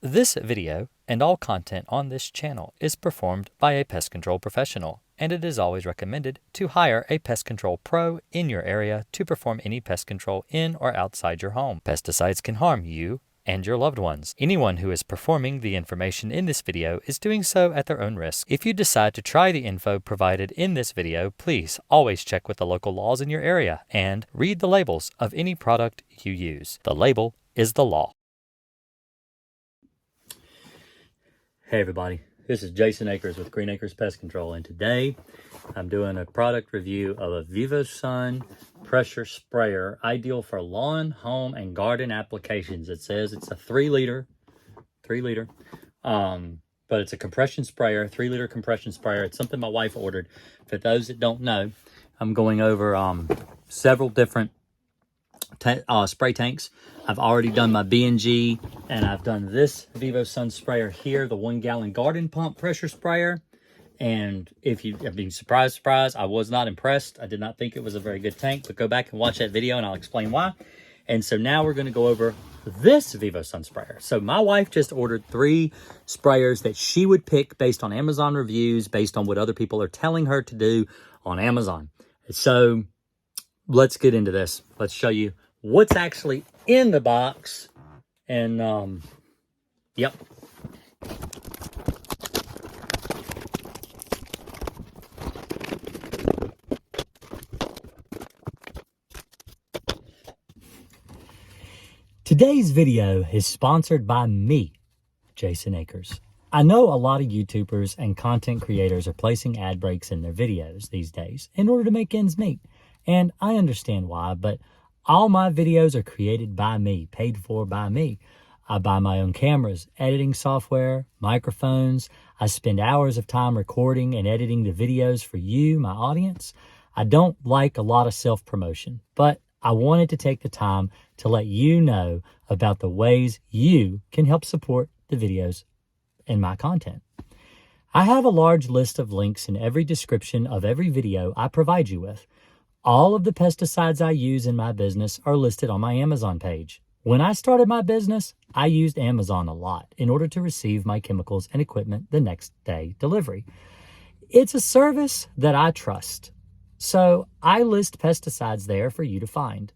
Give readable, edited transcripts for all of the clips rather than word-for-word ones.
This video and all content on this channel is performed by a pest control professional, and it is always recommended to hire a pest control pro in your area to perform any pest control in or outside your home. Pesticides can harm you and your loved ones. Anyone who is performing the information in this video is doing so at their own risk. If you decide to try the info provided in this video, please always check with the local laws in your area and read the labels of any product you use. The label is the law. Hey everybody, this is Jason Akers with Green Acres Pest Control, and today I'm doing a product review of a Vivosun pressure sprayer, ideal for lawn, home, and garden applications. It says it's a 3 liter, but it's a compression sprayer, 3 liter compression sprayer. It's something my wife ordered. For those that don't know, I'm going over several different spray tanks. I've already done my B&G, and I've done this Vivosun sprayer here, the 1 gallon garden pump pressure sprayer. And if you have been surprised, I was not impressed. I did not think it was a very good tank, but go back and watch that video and I'll explain why. And so now we're going to go over this Vivosun sprayer. So my wife just ordered 3 sprayers that she would pick based on Amazon reviews, based on what other people are telling her to do on Amazon. So let's get into this. Let's show you what's actually in the box. And yep. Today's video is sponsored by me, Jason Akers. I know a lot of YouTubers and content creators are placing ad breaks in their videos these days in order to make ends meet. And I understand why, but all my videos are created by me, paid for by me. I buy my own cameras, editing software, microphones. I spend hours of time recording and editing the videos for you, my audience. I don't like a lot of self-promotion, but I wanted to take the time to let you know about the ways you can help support the videos and my content. I have a large list of links in every description of every video I provide you with. All of the pesticides I use in my business are listed on my Amazon page. When I started my business, I used Amazon a lot in order to receive my chemicals and equipment the next day delivery. It's a service that I trust, so I list pesticides there for you to find.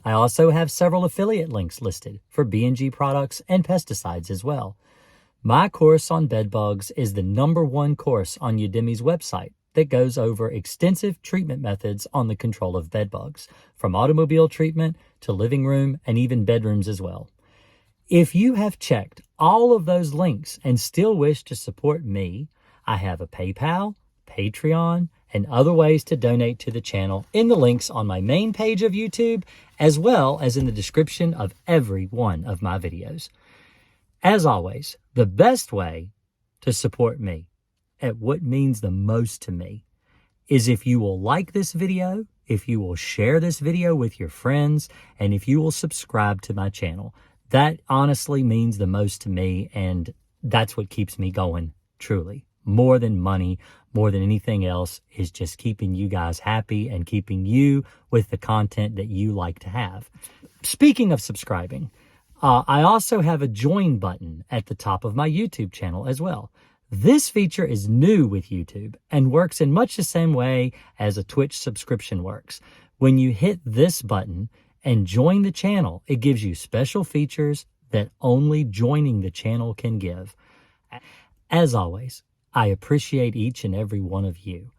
I also have several affiliate links listed for B&G products and pesticides as well. My course on bed bugs is the #1 course on Udemy's website that goes over extensive treatment methods on the control of bed bugs, from automobile treatment to living room and even bedrooms as well. If you have checked all of those links and still wish to support me, I have a PayPal, Patreon, and other ways to donate to the channel in the links on my main page of YouTube, as well as in the description of every one of my videos. As always, the best way to support me at what means the most to me is if you will like this video, if you will share this video with your friends, and if you will subscribe to my channel. That honestly means the most to me, and that's what keeps me going, truly. More than money, more than anything else, is just keeping you guys happy and keeping you with the content that you like to have. Speaking of subscribing, I also have a join button at the top of my YouTube channel as well. This feature is new with YouTube and works in much the same way as a Twitch subscription works. When you hit this button and join the channel, it gives you special features that only joining the channel can give. As always, I appreciate each and every one of you.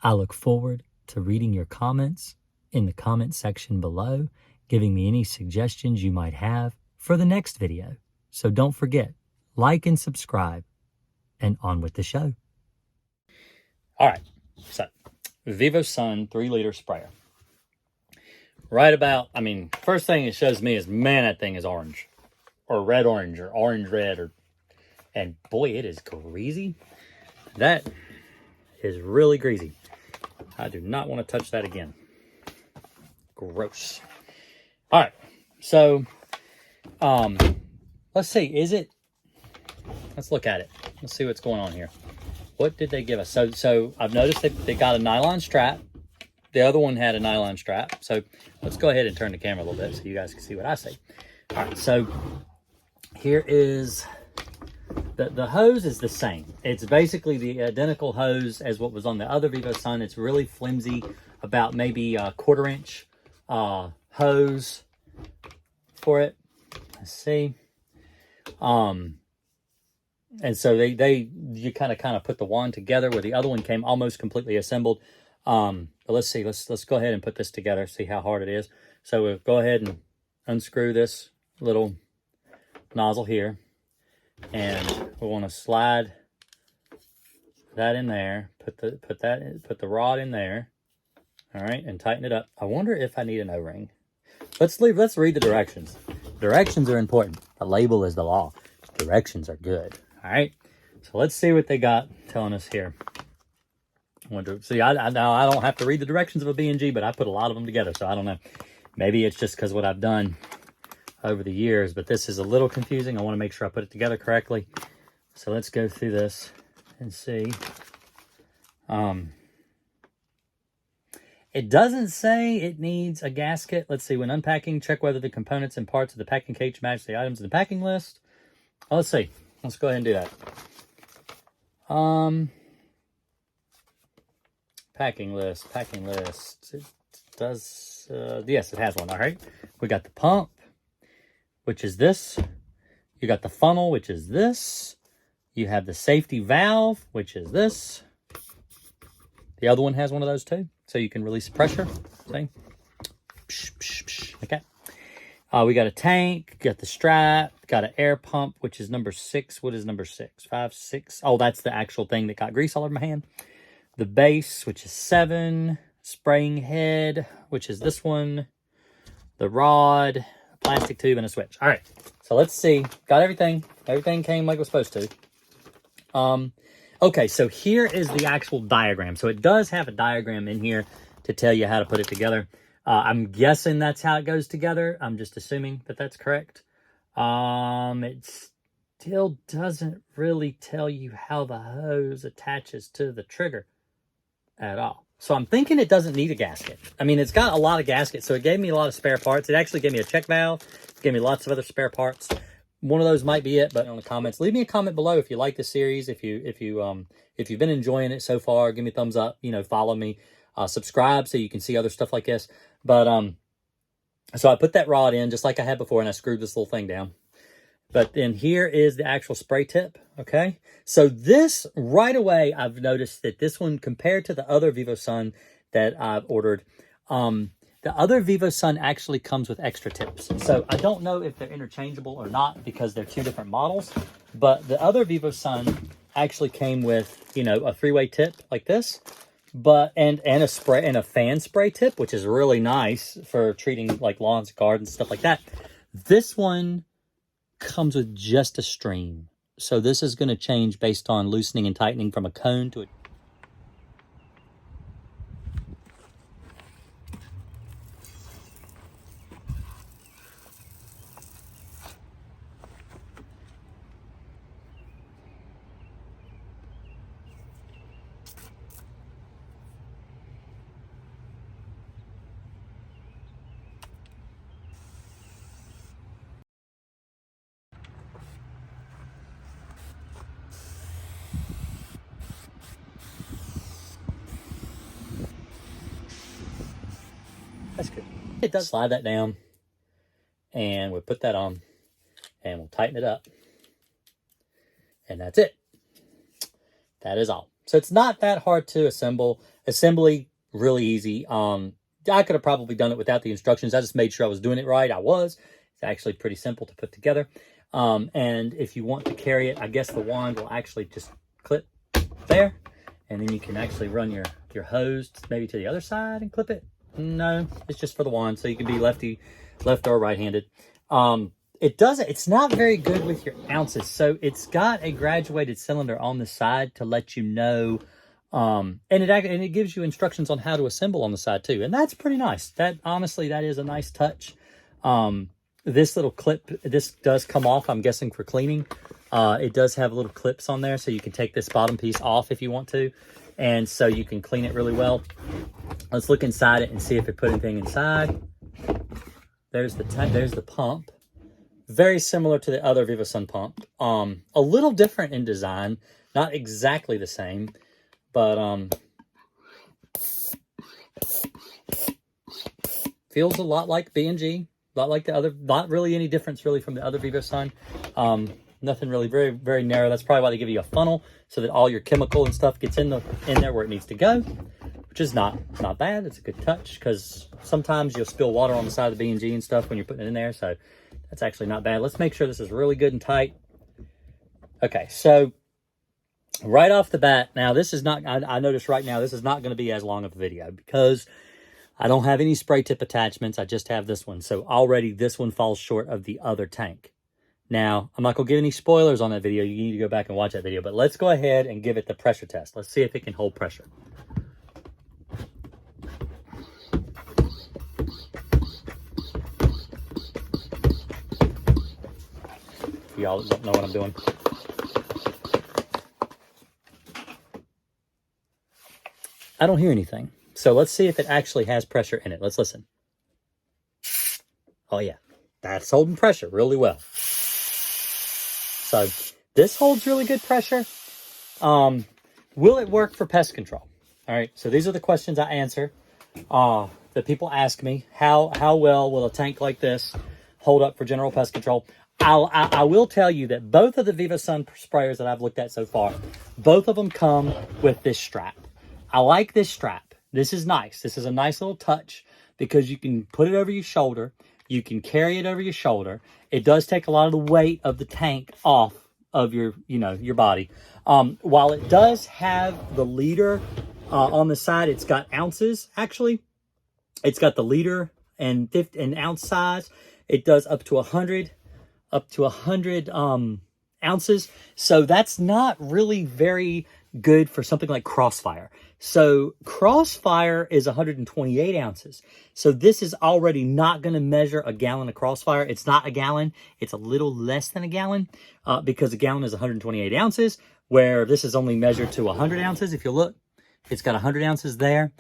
I look forward to reading your comments in the comment section below, giving me any suggestions you might have for the next video. So don't forget, like and subscribe, and on with the show. All right, so Vivosun 3 liter sprayer. Right about, first thing it shows me is, man, that thing is orange, or red-orange, or orange-red, and boy, it is greasy. That is really greasy. I do not want to touch that again. Gross. All right, so let's see, let's look at it. Let's see what's going on here. What did they give us? So I've noticed that they got a nylon strap. The other one had a nylon strap. So let's go ahead and turn the camera a little bit so you guys can see what I see. All right, so Here is the hose is the same. It's basically the identical hose as what was on the other VivoSun. It's really flimsy, about maybe a 1/4 inch hose for it. Let's see. And so you kind of put the wand together where the other one came almost completely assembled. But let's see, let's go ahead and put this together, see how hard it is. So we'll go ahead and unscrew this little nozzle here, and we want to slide that in there, put the rod in there. All right, and tighten it up. I wonder if I need an O-ring. Let's read the directions. Directions are important. The label is the law. Directions are good. All right, so let's see what they got telling us here. See, I don't have to read the directions of a B&G, but I put a lot of them together, so I don't know. Maybe it's just because what I've done over the years, but this is a little confusing. I want to make sure I put it together correctly. So let's go through this and see. It doesn't say it needs a gasket. Let's see. When unpacking, check whether the components and parts of the packing cage match the items in the packing list. Oh, let's see. Let's go ahead and do that. Packing list. It does, yes, it has one. All right. We got the pump, which is this. You got the funnel, which is this. You have the safety valve, which is this. The other one has one of those too, so you can release pressure. See? Psh, psh, psh. Okay. We got a tank, got the strap, got an air pump, which is number 6. What is number 6? 5, 6. Oh, that's the actual thing that got grease all over my hand. The base, which is 7. Spraying head, which is this one. The rod, a plastic tube, and a switch. All right. So let's see. Got everything. Everything came like it was supposed to. Okay, so here is the actual diagram. So it does have a diagram in here to tell you how to put it together. I'm guessing that's how it goes together. I'm just assuming that that's correct. It still doesn't really tell you how the hose attaches to the trigger at all. So I'm thinking it doesn't need a gasket. I mean, it's got a lot of gaskets, so it gave me a lot of spare parts. It actually gave me a check valve. It gave me lots of other spare parts. One of those might be it, but in the comments, leave me a comment below if you like the series. If you've been enjoying it so far, give me a thumbs up. Follow me, subscribe so you can see other stuff like this. But so I put that rod in just like I had before, and I screwed this little thing down. But then here is the actual spray tip. Okay, so this right away, I've noticed that this one compared to the other VivoSun that I've ordered, the other VivoSun actually comes with extra tips. So I don't know if they're interchangeable or not because they're 2 different models. But the other VivoSun actually came with, a 3-way tip like this, and a spray and a fan spray tip, which is really nice for treating like lawns, gardens, stuff like that. This one comes with just a stream. So this is going to change based on loosening and tightening from a cone to a... That's good. It does. Slide that down, and we'll put that on, and we'll tighten it up, and that's it. That is all. So it's not that hard to assemble. Assembly, really easy. I could have probably done it without the instructions. I just made sure I was doing it right. I was. It's actually pretty simple to put together. And if you want to carry it, I guess the wand will actually just clip there, and then you can actually run your hose maybe to the other side and clip it. No, it's just for the wand, so you can be left or right-handed. It's not very good with your ounces, so it's got a graduated cylinder on the side to let you know, and it gives you instructions on how to assemble on the side too, and that's pretty nice. That honestly, that is a nice touch. This little clip, this does come off, I'm guessing, for cleaning. It does have little clips on there, so you can take this bottom piece off if you want to, and so you can clean it really well. Let's look inside it and see if it put anything inside. There's the pump. Very similar to the other Vivasun pump. A little different in design, not exactly the same, but feels a lot like B&G, a lot like the other, not really any difference really from the other Vivasun. Nothing really, very, very narrow. That's probably why they give you a funnel so that all your chemical and stuff gets in there where it needs to go, which is not bad. It's a good touch because sometimes you'll spill water on the side of the B&G and stuff when you're putting it in there. So that's actually not bad. Let's make sure this is really good and tight. Okay, so right off the bat, now this is not, I noticed right now, this is not going to be as long of a video because I don't have any spray tip attachments. I just have this one. So already this one falls short of the other tank. Now, I'm not going to give any spoilers on that video. You need to go back and watch that video. But let's go ahead and give it the pressure test. Let's see if it can hold pressure. Y'all don't know what I'm doing. I don't hear anything. So let's see if it actually has pressure in it. Let's listen. Oh, yeah. That's holding pressure really well. So this holds really good pressure. Will it work for pest control? All right, so these are the questions I answer that people ask me. How well will a tank like this hold up for general pest control? I will tell you that both of the Vivasun sprayers that I've looked at so far, both of them come with this strap. I like this strap. This is nice. This is a nice little touch because you can put it over your shoulder. You can carry it over your shoulder. It does take a lot of the weight of the tank off of your, your body. While it does have the liter on the side, it's got ounces, actually. It's got the liter and ounce size. It does up to 100 ounces. So that's not really very good for something like Crossfire. So Crossfire is 128 ounces. So this is already not going to measure a gallon of Crossfire. It's not a gallon. It's a little less than a gallon because a gallon is 128 ounces, where this is only measured to 100 ounces. If you look, it's got 100 ounces there.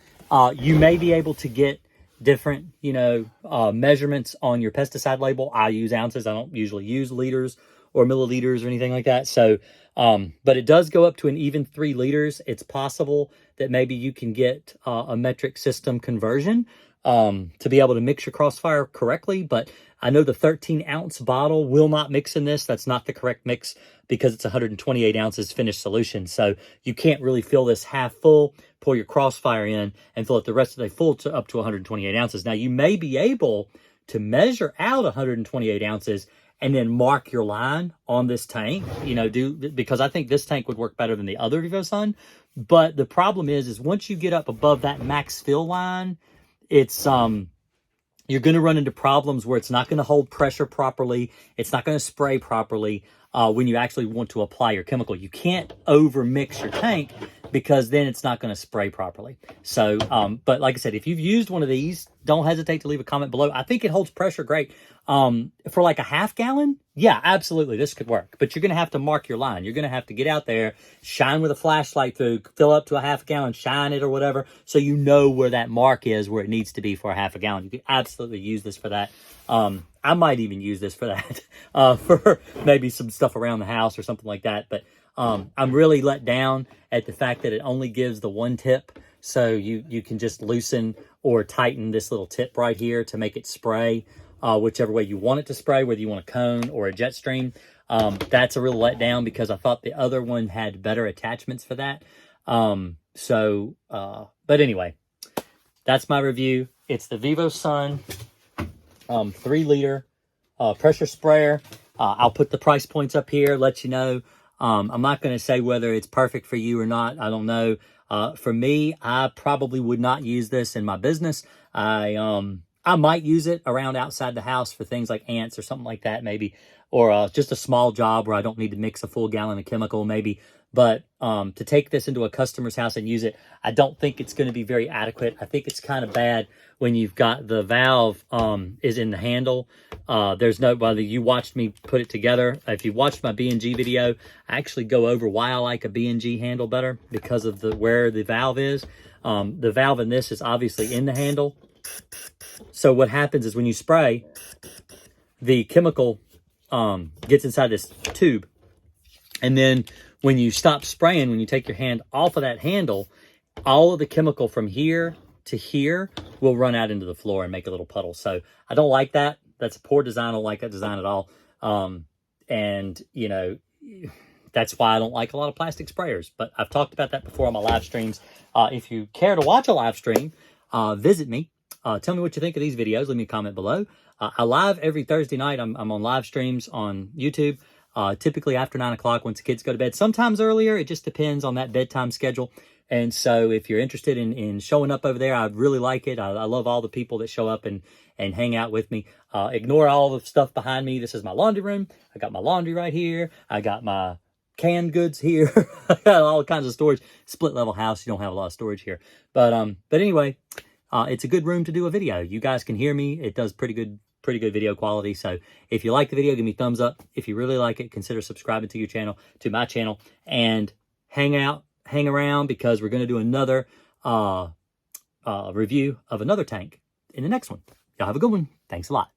You may be able to get different, measurements on your pesticide label. I use ounces. I don't usually use liters or milliliters or anything like that. So, but it does go up to an even 3 liters. It's possible that maybe you can get a metric system conversion to be able to mix your Crossfire correctly. But I know the 13-ounce bottle will not mix in this. That's not the correct mix because it's 128 ounces finished solution. So you can't really fill this half full, pour your Crossfire in, and fill it the rest of the full to up to 128 ounces. Now, you may be able to measure out 128 ounces and then mark your line on this tank, because I think this tank would work better than the other Vivasun. But the problem is once you get up above that max fill line, it's you're going to run into problems where it's not going to hold pressure properly. It's not going to spray properly when you actually want to apply your chemical. You can't over mix your tank because then it's not going to spray properly. So, but like I said, if you've used one of these, don't hesitate to leave a comment below. I think it holds pressure great. For like a half gallon, yeah, absolutely, this could work. But you're going to have to mark your line. You're going to have to get out there, shine with a flashlight through, fill up to a half gallon, shine it or whatever, so you know where that mark is, where it needs to be for a half a gallon. You could absolutely use this for that. I might even use this for that, for maybe some stuff around the house or something like that. But I'm really let down at the fact that it only gives the one tip. So you can just loosen or tighten this little tip right here to make it spray whichever way you want it to spray, whether you want a cone or a jet stream. That's a real letdown because I thought the other one had better attachments for that. But anyway, that's my review. It's the Vivasun 3-liter pressure sprayer. I'll put the price points up here, let you know. I'm not going to say whether it's perfect for you or not. I don't know. For me, I probably would not use this in my business. I might use it around outside the house for things like ants or something like that, maybe, or just a small job where I don't need to mix a full gallon of chemical, maybe. But to take this into a customer's house and use it, I don't think it's going to be very adequate. I think it's kind of bad when you've got the valve is in the handle. There's no, whether you watched me put it together. If you watched my B&G video, I actually go over why I like a B&G handle better because of where the valve is. The valve in this is obviously in the handle. So what happens is when you spray, the chemical gets inside this tube. And then when you stop spraying, when you take your hand off of that handle, all of the chemical from here to here will run out into the floor and make a little puddle. So I don't like that. That's a poor design. I don't like that design at all. And, you know, that's why I don't like a lot of plastic sprayers. But I've talked about that before on my live streams. If you care to watch a live stream, visit me. Tell me what you think of these videos. Leave me a comment below. I live every Thursday night. I'm on live streams on YouTube, typically after 9 o'clock once the kids go to bed. Sometimes earlier. It just depends on that bedtime schedule. And so if you're interested in showing up over there, I'd really like it. I love all the people that show up and hang out with me. Ignore all the stuff behind me. This is my laundry room. I got my laundry right here. I got my canned goods here. I got all kinds of storage. Split level house. You don't have a lot of storage here. But anyway, it's a good room to do a video. You guys can hear me. It does pretty good video quality. So if you like the video, give me a thumbs up. If you really like it, consider subscribing to my channel, and hang around, because we're going to do another review of another tank in the next one. Y'all have a good one. Thanks a lot.